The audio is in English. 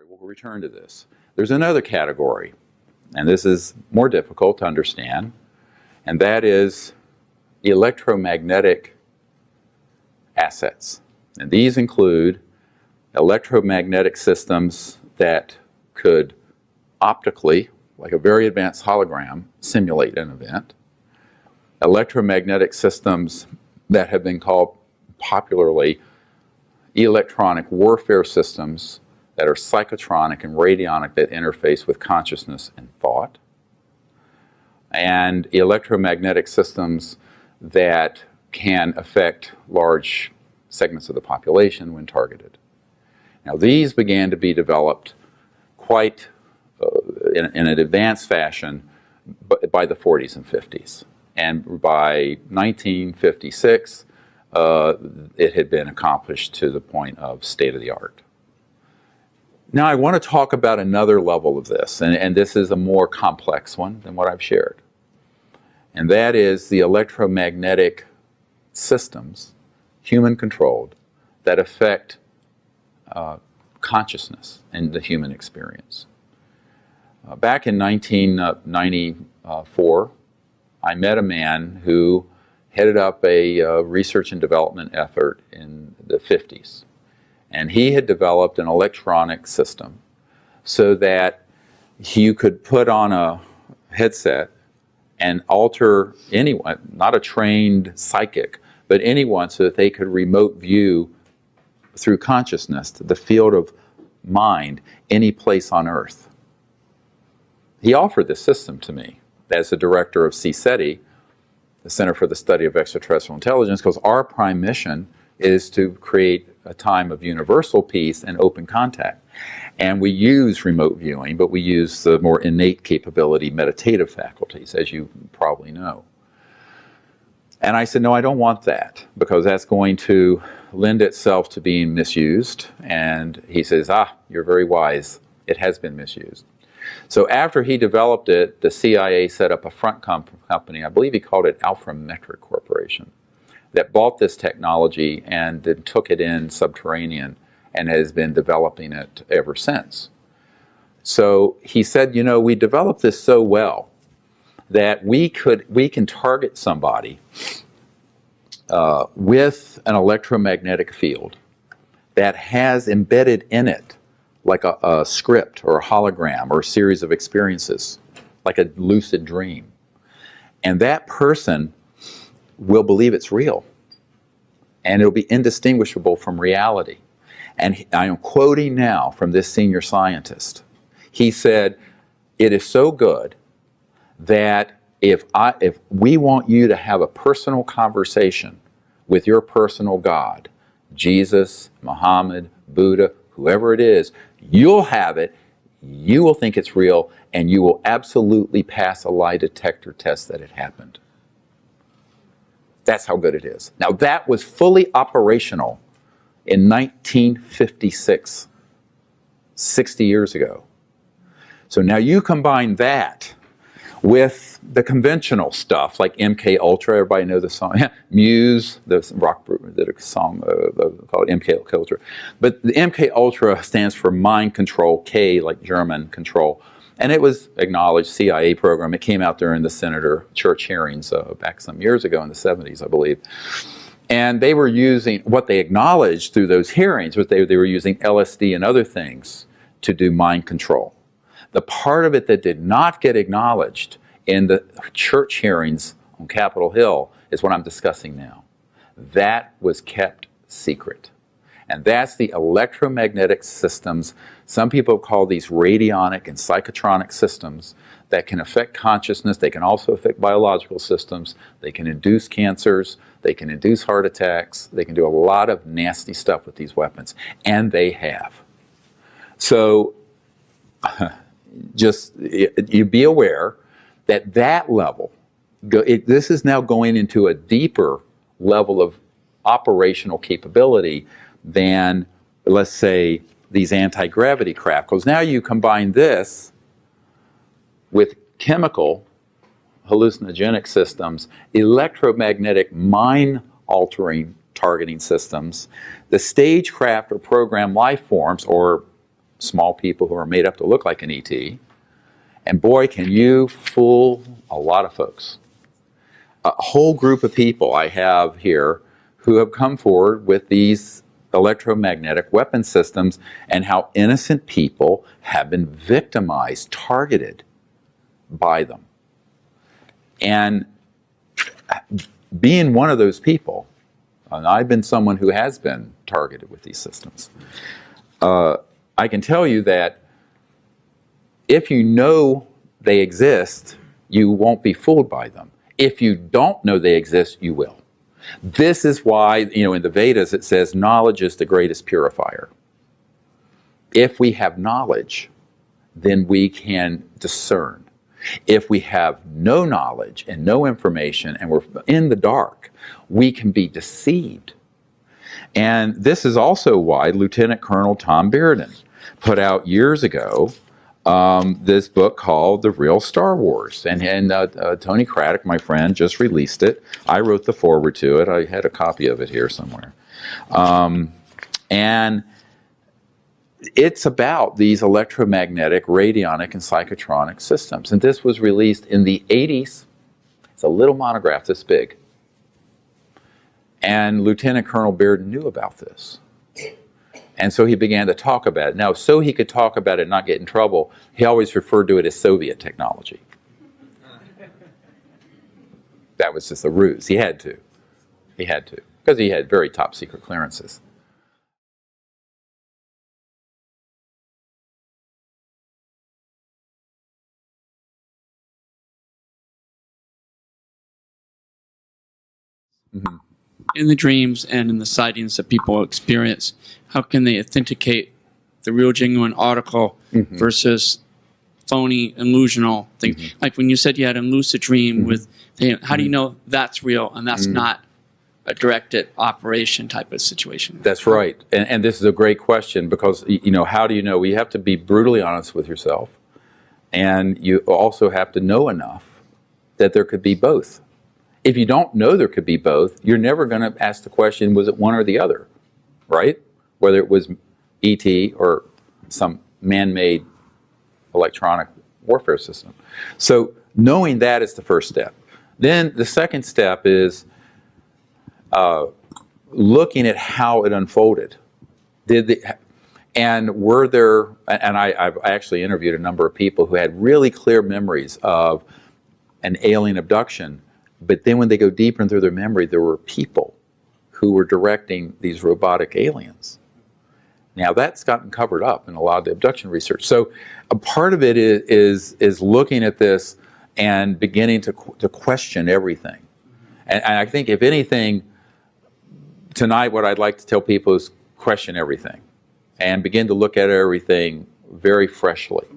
We'll return to this. There's another category, and this is more difficult to understand, and that is electromagnetic assets. And these include electromagnetic systems that could optically, like a very advanced hologram, simulate an event. Electromagnetic systems that have been called popularly electronic warfare systems that are psychotronic and radionic that interface with consciousness and thought. And electromagnetic systems that can affect large segments of the population when targeted. Now, these began to be developed quite in an advanced fashion by the 40s and 50s. And by 1956, it had been accomplished to the point of state-of-the-art. Now, I want to talk about another level of this, and this is a more complex one than what I've shared. And that is the electromagnetic systems, human-controlled, that affect consciousness and the human experience. Back in 1994, I met a man who headed up a research and development effort in the 50s. And he had developed an electronic system so that you could put on a headset and alter anyone, not a trained psychic, but anyone, so that they could remote view through consciousness the field of mind any place on Earth. He offered this system to me as the director of CSETI, the Center for the Study of Extraterrestrial Intelligence, because our prime mission is to create a time of universal peace and open contact. And we use remote viewing, but we use the more innate capability meditative faculties, as you probably know. And I said, no, I don't want that, because that's going to lend itself to being misused. And he says, you're very wise. It has been misused. So after he developed it, the CIA set up a front company, I believe he called it Alphametric Corporation, that bought this technology and then took it in subterranean and has been developing it ever since. So he said, we developed this so well that we can target somebody with an electromagnetic field that has embedded in it like a script or a hologram or a series of experiences, like a lucid dream. And that person will believe it's real. And it'll be indistinguishable from reality. And I am quoting now from this senior scientist. He said, it is so good that if we want you to have a personal conversation with your personal God, Jesus, Muhammad, Buddha, whoever it is, you'll have it, you will think it's real, and you will absolutely pass a lie detector test that it happened. That's how good it is. Now, that was fully operational in 1956, 60 years ago. So now you combine that with the conventional stuff like MK Ultra. Everybody know the song Muse, the rock group did a song called MK Ultra. But the MK Ultra stands for mind control, K like German control. And it was acknowledged CIA program. It came out during the Senator Church hearings back some years ago in the 70s, I believe. And they were using, what they acknowledged through those hearings was they were using LSD and other things to do mind control. The part of it that did not get acknowledged in the church hearings on Capitol Hill is what I'm discussing now. That was kept secret. And that's the electromagnetic systems. Some people call these radionic and psychotronic systems that can affect consciousness. They can also affect biological systems. They can induce cancers. They can induce heart attacks. They can do a lot of nasty stuff with these weapons. And they have. So just you be aware that that level, this is now going into a deeper level of operational capability than, let's say, these anti-gravity craft. Because now you combine this with chemical hallucinogenic systems, electromagnetic mind-altering targeting systems, the stagecraft or program life forms or small people who are made up to look like an ET. And boy, can you fool a lot of folks. A whole group of people I have here who have come forward with these electromagnetic weapon systems and how innocent people have been victimized, targeted by them. And being one of those people, and I've been someone who has been targeted with these systems, I can tell you that if you know they exist, you won't be fooled by them. If you don't know they exist, you will. This is why, in the Vedas it says knowledge is the greatest purifier. If we have knowledge, then we can discern. If we have no knowledge and no information and we're in the dark, we can be deceived. And this is also why Lieutenant Colonel Tom Bearden put out years ago this book called The Real Star Wars. And Tony Craddock, my friend, just released it. I wrote the foreword to it. I had a copy of it here somewhere. And it's about these electromagnetic, radionic, and psychotronic systems. And this was released in the 80s. It's a little monograph this big. And Lieutenant Colonel Bearden knew about this. And so he began to talk about it. Now, so he could talk about it and not get in trouble, he always referred to it as Soviet technology. That was just a ruse. He had to. He had to. Because he had very top secret clearances. Mm-hmm. In the dreams and in the sightings that people experience, how can they authenticate the real, genuine article mm-hmm. versus phony, illusional things? Mm-hmm. Like when you said you had a lucid dream mm-hmm. with, how do you know that's real and that's mm-hmm. not a directed operation type of situation? That's right. And this is a great question because, how do you know? Well, you have to be brutally honest with yourself. And you also have to know enough that there could be both. If you don't know there could be both, you're never going to ask the question, was it one or the other, right? Whether it was ET or some man-made electronic warfare system. So knowing that is the first step. Then the second step is looking at how it unfolded. And were there, and I've actually interviewed a number of people who had really clear memories of an alien abduction. But then when they go deeper into their memory, there were people who were directing these robotic aliens. Now that's gotten covered up in a lot of the abduction research. So a part of it is looking at this and beginning to question everything. And I think if anything, tonight what I'd like to tell people is question everything and begin to look at everything very freshly.